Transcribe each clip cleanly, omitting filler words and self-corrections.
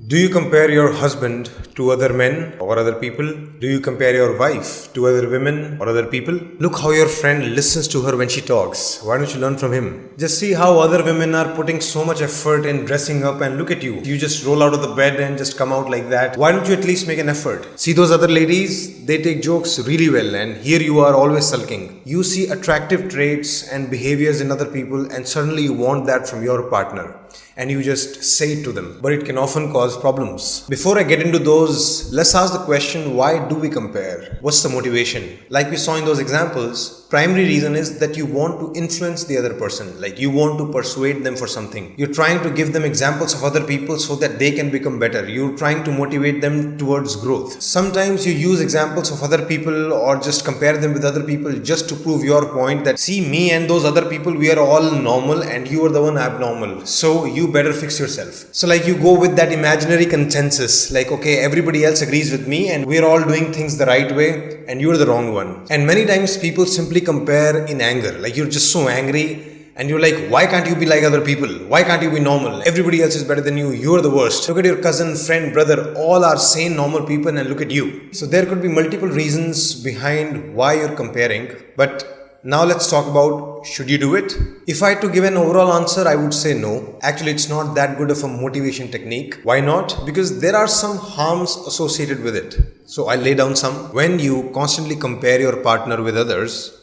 Do you compare your husband to other men or other people? Do you compare your wife to other women or other people? Look how your friend listens to her when she talks. Why don't you learn from him? Just see how other women are putting so much effort in dressing up, and look at you. You just roll out of the bed and just come out like that. Why don't you at least make an effort? See those other ladies? They take jokes really well, and here you are always sulking. You see attractive traits and behaviors in other people, and suddenly you want that from your partner. And you just say it to them, but it can often cause problems. Before I get into those, let's ask the question, why do we compare? What's the motivation? Like we saw in those examples, primary reason is that you want to influence the other person, like you want to persuade them for something. You're trying to give them examples of other people so that they can become better. You're trying to motivate them towards growth. Sometimes you use examples of other people or just compare them with other people just to prove your point that, see, me and those other people, we are all normal and you are the one abnormal. So you better fix yourself. So like you go with that imaginary consensus, like, okay, everybody else agrees with me and we're all doing things the right way and you're the wrong one. And many times people simply compare in anger, like you're just so angry and you're like, why can't you be like other people? Why can't you be normal? Everybody else is better than you. You're the worst. Look at your cousin, friend, brother. All are sane, normal people, and look at you. So there could be multiple reasons behind why you're comparing. But now let's talk about, should you do it? If I had to give an overall answer, I would say no. Actually, it's not that good of a motivation technique. Why not? Because there are some harms associated with it. So I'll lay down some. When you constantly compare your partner with others,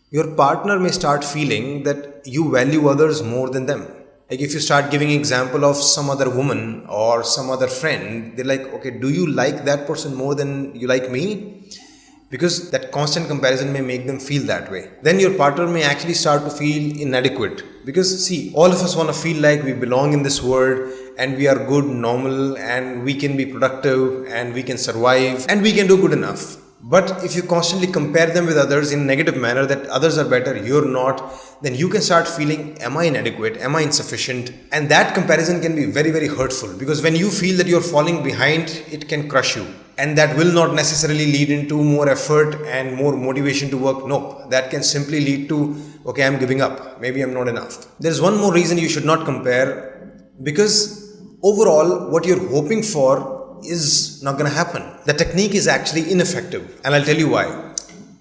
your partner may start feeling that you value others more than them. Like if you start giving example of some other woman or some other friend, they're like, okay, do you like that person more than you like me? Because that constant comparison may make them feel that way. Then your partner may actually start to feel inadequate. Because see, all of us want to feel like we belong in this world and we are good, normal, and we can be productive and we can survive and we can do good enough. But if you constantly compare them with others in a negative manner, that others are better, you're not, then you can start feeling, am I inadequate? Am I insufficient? And that comparison can be very, very hurtful, because when you feel that you're falling behind, it can crush you. And that will not necessarily lead into more effort and more motivation to work. Nope. That can simply lead to, okay, I'm giving up. Maybe I'm not enough. There's one more reason you should not compare, because overall, what you're hoping for is not going to happen. The technique is actually ineffective, and I'll tell you why.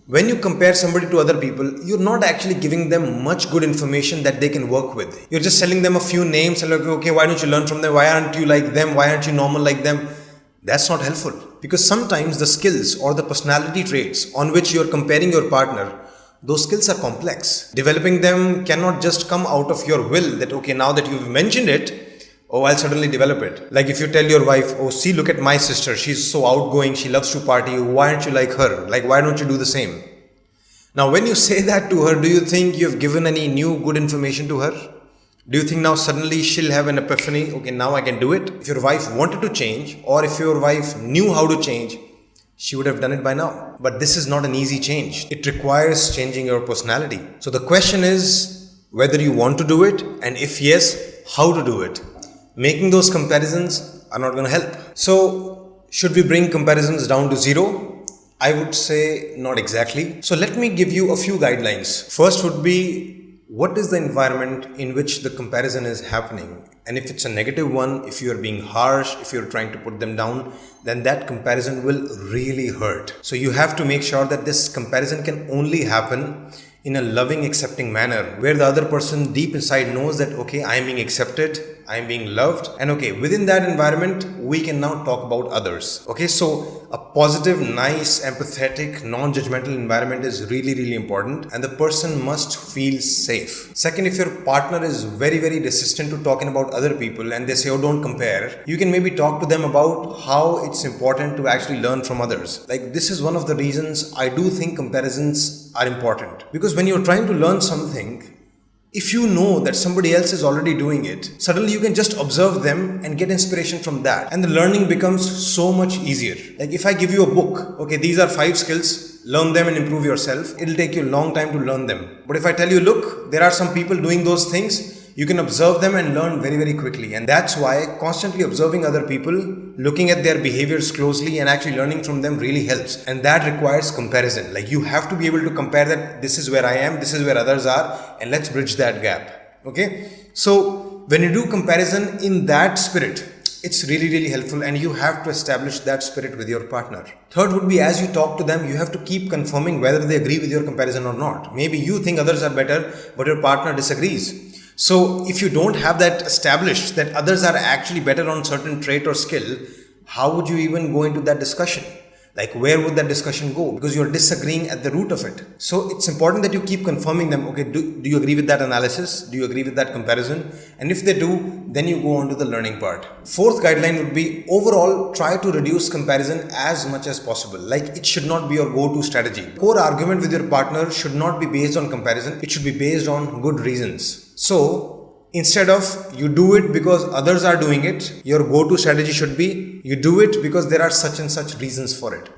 When you compare somebody to other people, you're not actually giving them much good information that they can work with. You're just telling them a few names and like, okay, why don't you learn from them? Why aren't you like them? Why aren't you normal like them? That's not helpful, because sometimes the skills or the personality traits on which you're comparing your partner, those skills are complex. Developing them cannot just come out of your will that, okay, now that you've mentioned it, oh, I'll suddenly develop it. Like if you tell your wife, oh, see, look at my sister. She's so outgoing. She loves to party. Why aren't you like her? Like, why don't you do the same? Now, when you say that to her, do you think you've given any new good information to her? Do you think now suddenly she'll have an epiphany? Okay, now I can do it. If your wife wanted to change, or if your wife knew how to change, she would have done it by now. But this is not an easy change. It requires changing your personality. So the question is whether you want to do it, and if yes, how to do it. Making those comparisons are not going to help. So, should we bring comparisons down to zero? I would say not exactly. So, let me give you a few guidelines. First would be, what is the environment in which the comparison is happening? And if it's a negative one, if you're being harsh, if you're trying to put them down, then that comparison will really hurt. So, you have to make sure that this comparison can only happen in a loving, accepting manner, where the other person deep inside knows that, okay, I'm being accepted, I'm being loved, and okay, within that environment, we can now talk about others. Okay, so a positive, nice, empathetic, non-judgmental environment is really, really important, and the person must feel safe. Second, if your partner is very, very resistant to talking about other people and they say, oh, don't compare, you can maybe talk to them about how it's important to actually learn from others. Like, this is one of the reasons I do think comparisons are important, because when you're trying to learn something, if you know that somebody else is already doing it, suddenly you can just observe them and get inspiration from that. And the learning becomes so much easier. Like if I give you a book, okay, these are 5 skills, learn them and improve yourself. It'll take you a long time to learn them. But if I tell you, look, there are some people doing those things, you can observe them and learn very, very quickly. And that's why constantly observing other people, looking at their behaviors closely and actually learning from them really helps. And that requires comparison. Like you have to be able to compare that this is where I am, this is where others are, and let's bridge that gap. Okay. So when you do comparison in that spirit, It's really, really helpful, and you have to establish that spirit with your partner. Third would be, as you talk to them, you have to keep confirming whether they agree with your comparison or not. Maybe you think others are better, but your partner disagrees. So if you don't have that established, that others are actually better on certain trait or skill, how would you even go into that discussion? Like, where would that discussion go? Because you're disagreeing at the root of it. So it's important that you keep confirming them. Okay, do you agree with that analysis? Do you agree with that comparison? And if they do, then you go on to the learning part. Fourth guideline would be, overall, try to reduce comparison as much as possible. Like, it should not be your go-to strategy. Core argument with your partner should not be based on comparison. It should be based on good reasons. So, instead of you do it because others are doing it, your go-to strategy should be you do it because there are such and such reasons for it.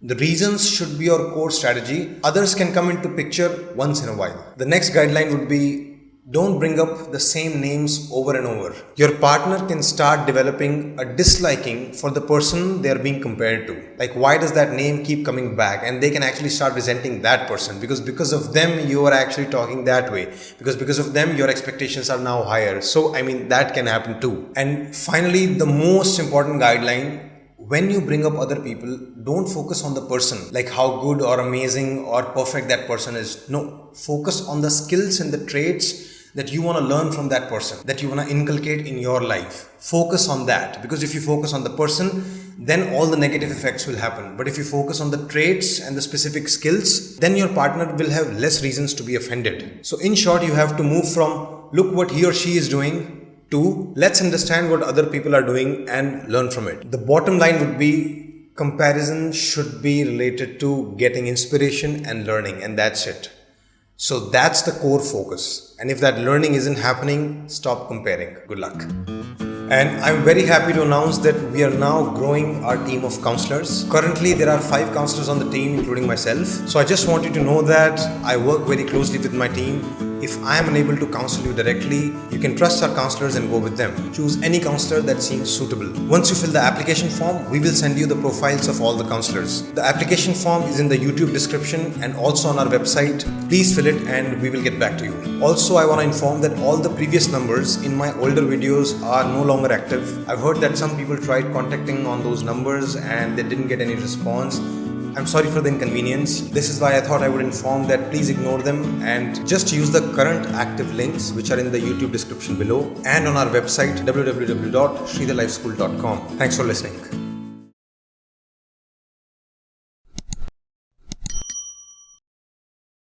The reasons should be your core strategy. Others can come into picture once in a while. The next guideline would be, don't bring up the same names over and over. Your partner can start developing a disliking for the person they are being compared to. Like, why does that name keep coming back? And they can actually start resenting that person because of them you are actually talking that way. Because of them your expectations are now higher. So that can happen too. And finally, the most important guideline, when you bring up other people, don't focus on the person, like how good or amazing or perfect that person is. No, focus on the skills and the traits that you want to learn from that person, that you want to inculcate in your life. Focus on that, because if you focus on the person, then all the negative effects will happen. But if you focus on the traits and the specific skills, then your partner will have less reasons to be offended. So in short, you have to move from look what he or she is doing to let's understand what other people are doing and learn from it. The bottom line would be, comparison should be related to getting inspiration and learning, and that's it. So that's the core focus. And if that learning isn't happening, stop comparing. Good luck. And I'm very happy to announce that we are now growing our team of counselors. Currently, there are 5 counselors on the team, including myself. So I just want you to know that I work very closely with my team. If I am unable to counsel you directly, you can trust our counselors and go with them. Choose any counselor that seems suitable. Once you fill the application form, we will send you the profiles of all the counselors. The application form is in the YouTube description and also on our website. Please fill it and we will get back to you. Also, I want to inform that all the previous numbers in my older videos are no longer active. I've heard that some people tried contacting on those numbers and they didn't get any response. I'm sorry for the inconvenience. This is why I thought I would inform that please ignore them and just use the current active links which are in the YouTube description below and on our website www.sridharlifeschool.com. Thanks for listening.